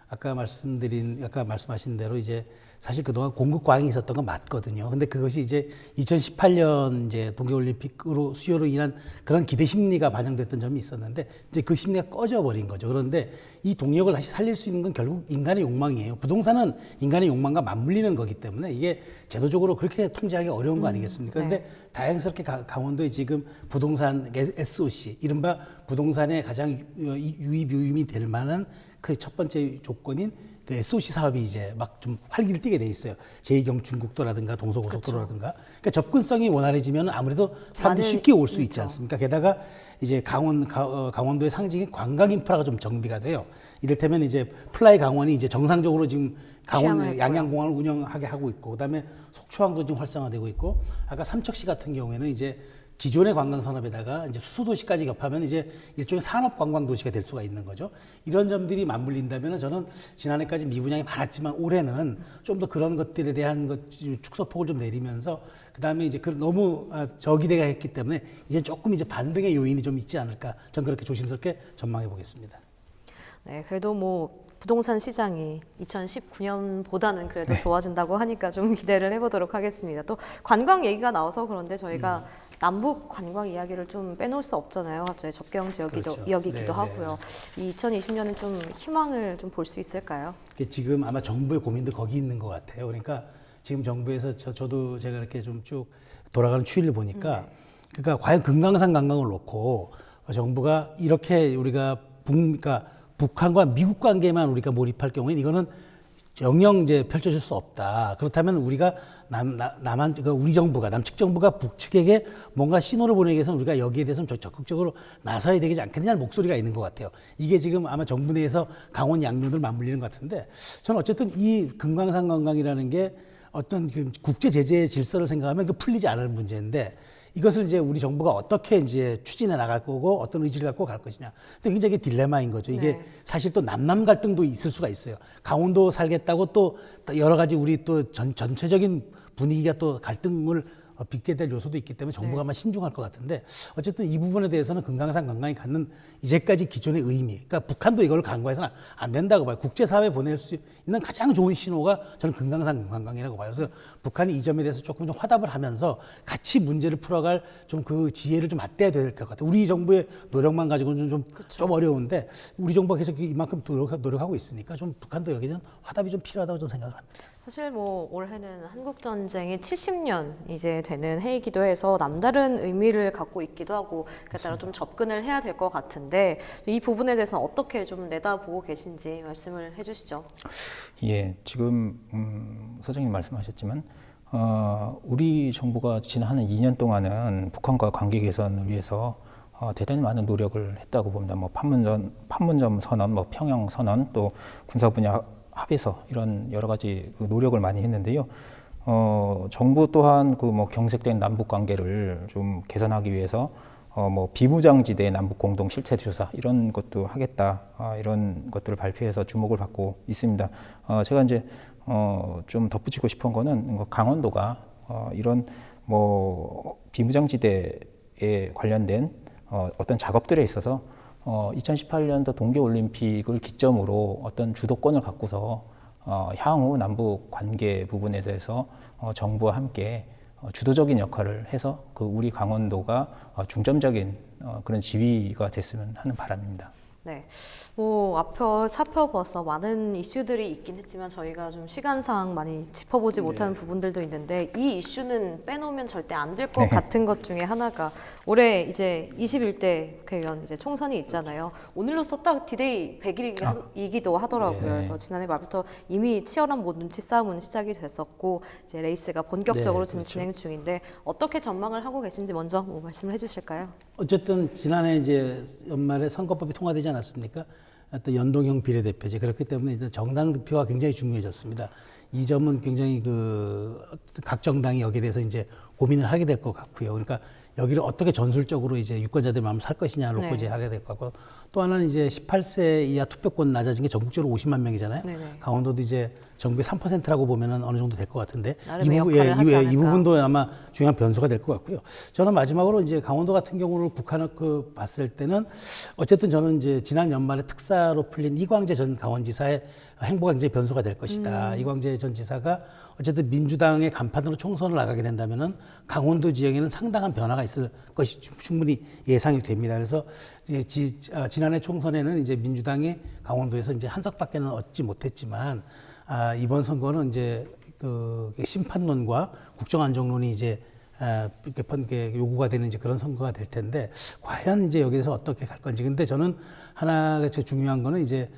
아까 말씀하신 대로 이제 사실 그동안 공급 과잉이 있었던 건 맞거든요. 근데 그것이 이제 2018년 이제 동계올림픽으로 수요로 인한 그런 기대 심리가 반영됐던 점이 있었는데 이제 그 심리가 꺼져버린 거죠. 그런데 이 동력을 다시 살릴 수 있는 건 결국 인간의 욕망이에요. 부동산은 인간의 욕망과 맞물리는 거기 때문에 이게 제도적으로 그렇게 통제하기 어려운 거 아니겠습니까? 그런데 다행스럽게 강원도에 지금 부동산 SOC, 이른바 부동산에 가장 유입 요임이 될 만한 그 첫 번째 조건인 그 SOC 사업이 이제 막 좀 활기를 띠게 돼 있어요. 제2경중국도라든가 동서고속도로라든가. 그러니까 접근성이 원활해지면 아무래도 사람들이 쉽게 올 수 있지 않습니까? 게다가 이제 강원도의 상징인 관광 인프라가 좀 정비가 돼요. 이를테면 이제 플라이 강원이 이제 정상적으로 지금 강원 양양공항을 운영하게 하고 있고, 그다음에 속초항도 지금 활성화되고 있고, 아까 삼척시 같은 경우에는 이제 기존의 관광 산업에다가 이제 수소도시까지 겹하면 이제 일종의 산업 관광 도시가 될 수가 있는 거죠. 이런 점들이 맞물린다면 저는 지난해까지 미분양이 많았지만 올해는 좀 더 그런 것들에 대한 축소폭을 좀 내리면서 그다음에 이제 너무 저기대가 했기 때문에 이제 조금 이제 반등의 요인이 좀 있지 않을까. 저는 그렇게 조심스럽게 전망해 보겠습니다. 네, 그래도 뭐 부동산 시장이 2019년보다는 그래도 좋아진다고 하니까 좀 기대를 해보도록 하겠습니다. 또 관광 얘기가 나와서 그런데 저희가 남북 관광 이야기를 좀 빼놓을 수 없잖아요. 갑자기 접경 지역이기도 하고요. 이 2020년은 좀 희망을 좀 볼 수 있을까요? 지금 아마 정부의 고민도 거기 있는 것 같아요. 그러니까 지금 정부에서 저도 제가 이렇게 좀 쭉 돌아가는 추이를 보니까 그러니까 과연 금강산 관광을 놓고 정부가 이렇게 우리가 그러니까 북한과 미국 관계만 우리가 몰입할 경우에는 이거는 영영 이제 펼쳐질 수 없다. 그렇다면 우리가 우리 정부가 남측 정부가 북측에게 뭔가 신호를 보내기 위해서는 우리가 여기에 대해서는 적극적으로 나서야 되지 않겠냐는 목소리가 있는 것 같아요. 이게 지금 아마 정부 내에서 강원 양면을 맞물리는 것 같은데 저는 어쨌든 이 금강산 관광이라는 게 어떤 그 국제 제재의 질서를 생각하면 그 풀리지 않을 문제인데 이것을 이제 우리 정부가 어떻게 이제 추진해 나갈 거고 어떤 의지를 갖고 갈 것이냐. 근데 굉장히 딜레마인 거죠. 이게 사실 또 남남 갈등도 있을 수가 있어요. 강원도 살겠다고 또 여러 가지 우리 또 전체적인 분위기가 또 갈등을 빚게 될 요소도 있기 때문에 정부가 아마 신중할 것 같은데 어쨌든 이 부분에 대해서는 금강산 관광이 갖는 이제까지 기존의 의미, 그러니까 북한도 이걸 간과해서는 안 된다고 봐요. 국제사회에 보낼 수 있는 가장 좋은 신호가 저는 금강산 관광이라고 봐요. 그래서 북한이 이 점에 대해서 조금 좀 화답을 하면서 같이 문제를 풀어갈 좀 그 지혜를 좀 맞대야 될 것 같아요. 우리 정부의 노력만 가지고는 좀 어려운데 우리 정부가 계속 이만큼 노력하고 있으니까 좀 북한도 여기에 대한 화답이 좀 필요하다고 저는 생각을 합니다. 사실 뭐 올해는 한국전쟁이 70년 이제 되는 해이기도 해서 남다른 의미를 갖고 있기도 하고 그에 따라 좀 접근을 해야 될 것 같은데 이 부분에 대해서 어떻게 좀 내다보고 계신지 말씀을 해주시죠. 예, 지금 소장님 말씀하셨지만 우리 정부가 지난 2년 동안은 북한과 관계 개선을 위해서 대단히 많은 노력을 했다고 봅니다. 뭐 판문점 선언, 뭐 평양 선언, 또 군사 분야 합의서 이런 여러 가지 노력을 많이 했는데요. 정부 또한 그 뭐 경색된 남북 관계를 좀 개선하기 위해서 뭐 비무장지대 남북 공동 실태 조사 이런 것도 하겠다 이런 것들을 발표해서 주목을 받고 있습니다. 제가 이제 좀 덧붙이고 싶은 거는 강원도가 이런 뭐 비무장지대에 관련된 어떤 작업들에 있어서 2018년도 동계올림픽을 기점으로 어떤 주도권을 갖고서 향후 남북 관계 부분에 대해서 정부와 함께 주도적인 역할을 해서 그 우리 강원도가 중점적인 그런 지위가 됐으면 하는 바람입니다. 네, 뭐 앞에 살펴봐서 많은 이슈들이 있긴 했지만 저희가 좀 시간상 많이 짚어보지 못하는 부분들도 있는데 이 이슈는 빼놓으면 절대 안 될 것 같은 것 중에 하나가 올해 이제 21대 국회의원 이제 총선이 있잖아요. 오늘로써 딱 디데이 100일이기도 하더라고요. 그래서 지난해 말부터 이미 치열한 눈치 싸움은 시작이 됐었고 이제 레이스가 본격적으로 지금 진행 중인데 어떻게 전망을 하고 계신지 먼저 뭐 말씀을 해주실까요? 어쨌든 지난해 이제 연말에 선거법이 통과되지 않았습니까? 어떤 연동형 비례대표제 그렇기 때문에 이제 정당 득표가 굉장히 중요해졌습니다. 이 점은 굉장히 각 정당이 여기에 대해서 이제 고민을 하게 될 것 같고요. 그러니까 여기를 어떻게 전술적으로 이제 유권자들 마음을 살 것이냐 놓고 네. 이제 하게 될 것 같고 또 하나는 이제 18세 이하 투표권 낮아진 게 전국적으로 50만 명이잖아요. 네네. 강원도도 이제 전국의 3%라고 보면은 어느 정도 될 것 같은데 나름의 역할을 하지 않을까. 이 부분도 아마 중요한 변수가 될 것 같고요. 저는 마지막으로 이제 강원도 같은 경우를 국한놓고 봤을 때는 어쨌든 저는 이제 지난 연말에 특사로 풀린 이광재 전 강원지사의 행보가 굉장히 변수가 될 것이다. 이광재 전 지사가 어쨌든 민주당의 간판으로 총선을 나가게 된다면은 강원도 지역에는 상당한 변화가 있을 것이 충분히 예상이 됩니다. 그래서 이제 지난해 총선에는 이제 민주당이 강원도에서 이제 한 석밖에는 얻지 못했지만 이번 선거는 이제 그 심판론과 국정안정론이 이제 이렇게 요구가 되는 이제 그런 선거가 될 텐데 과연 이제 여기에서 어떻게 갈 건지. 근데 저는 하나가 제일 중요한 거는 이제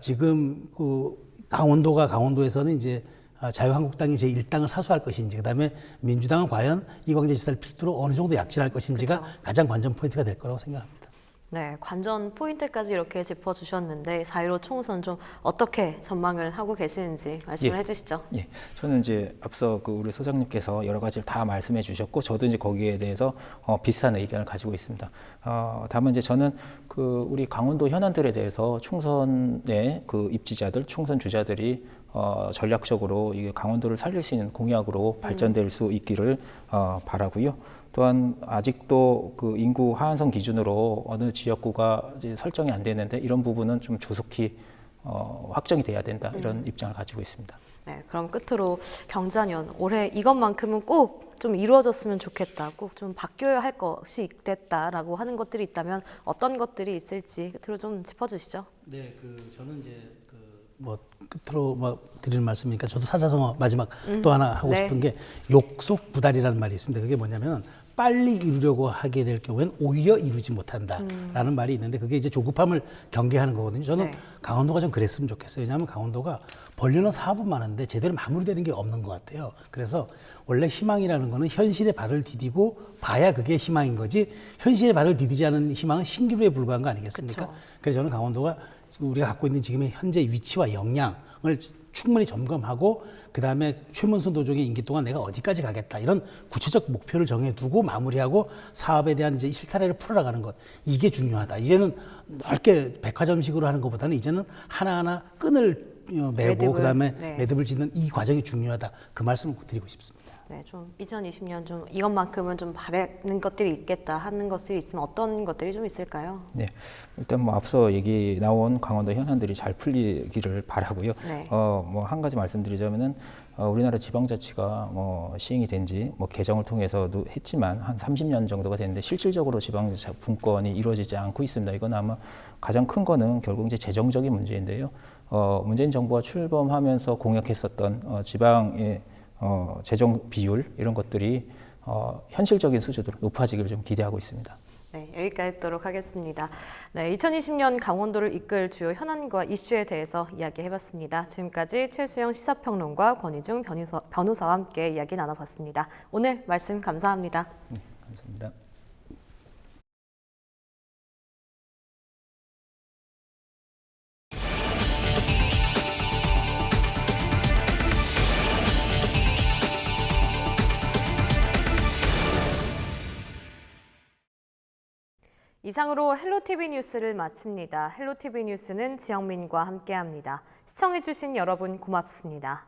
지금 그 강원도에서는 이제 자유한국당이 제 1당을 사수할 것인지 그다음에 민주당은 과연 이광재 지사를 필두로 어느 정도 약진할 것인지가 그쵸. 가장 관전 포인트가 될 거라고 생각합니다. 네, 관전 포인트까지 이렇게 짚어주셨는데 4.15 총선 좀 어떻게 전망을 하고 계시는지 말씀을 해주시죠. 예, 저는 이제 앞서 그 우리 소장님께서 여러 가지를 다 말씀해 주셨고 저도 이제 거기에 대해서 비슷한 의견을 가지고 있습니다. 다만 이제 저는 그 우리 강원도 현안들에 대해서 총선의 그 입지자들, 총선 주자들이 전략적으로 이게 강원도를 살릴 수 있는 공약으로 발전될 수 있기를 바라고요. 또한 아직도 그 인구 하한선 기준으로 어느 지역구가 이제 설정이 안 되는데 이런 부분은 좀 조속히 확정이 돼야 된다 이런 입장을 가지고 있습니다. 네, 그럼 끝으로 경자년 올해 이것만큼은 꼭 좀 이루어졌으면 좋겠다, 꼭 좀 바뀌어야 할 것이 있겠다라고 하는 것들이 있다면 어떤 것들이 있을지 끝으로 좀 짚어주시죠. 네, 저는 이제 끝으로 드리는 말씀이니까 저도 사자성어 마지막 또 하나 하고 네. 싶은 게 욕속부달이라는 말이 있습니다. 그게 뭐냐면 빨리 이루려고 하게 될 경우에는 오히려 이루지 못한다라는 말이 있는데 그게 이제 조급함을 경계하는 거거든요. 저는 강원도가 좀 그랬으면 좋겠어요. 왜냐하면 강원도가 벌려놓은 사업은 많은데 제대로 마무리되는 게 없는 것 같아요. 그래서 원래 희망이라는 거는 현실에 발을 디디고 봐야 그게 희망인 거지 현실에 발을 디디지 않은 희망은 신기루에 불과한 거 아니겠습니까? 그쵸. 그래서 저는 강원도가 우리가 갖고 있는 지금의 현재 위치와 역량을 충분히 점검하고 그다음에 최문순 도정의 임기 동안 내가 어디까지 가겠다 이런 구체적 목표를 정해두고 마무리하고 사업에 대한 이제 실타래를 풀어나가는 것 이게 중요하다. 이제는 넓게 백화점식으로 하는 것보다는 이제는 하나하나 끈을 매고 그다음에 매듭을 짓는 이 과정이 중요하다. 그 말씀을 드리고 싶습니다. 네, 좀 2020년 좀 이것만큼은 좀 바라는 것들이 있겠다 하는 것들이 있으면 어떤 것들이 좀 있을까요? 네, 일단 뭐 앞서 얘기 나온 강원도 현안들이 잘 풀리기를 바라고요. 네. 뭐 한 가지 말씀드리자면은 우리나라 지방자치가 시행이 된 지 개정을 통해서도 했지만 한 30년 정도가 됐는데 실질적으로 지방자치 분권이 이루어지지 않고 있습니다. 이건 아마 가장 큰 거는 결국 이제 재정적인 문제인데요. 문재인 정부가 출범하면서 공약했었던 지방의 재정 비율 이런 것들이 현실적인 수준으로 높아지기를 좀 기대하고 있습니다. 네, 여기까지 듣도록 하겠습니다. 네, 2020년 강원도를 이끌 주요 현안과 이슈에 대해서 이야기해봤습니다. 지금까지 최수영 시사평론가 권희중 변호사와 함께 이야기 나눠봤습니다. 오늘 말씀 감사합니다. 네, 감사합니다. 이상으로 헬로티비 뉴스를 마칩니다. 헬로티비 뉴스는 지영민과 함께합니다. 시청해주신 여러분 고맙습니다.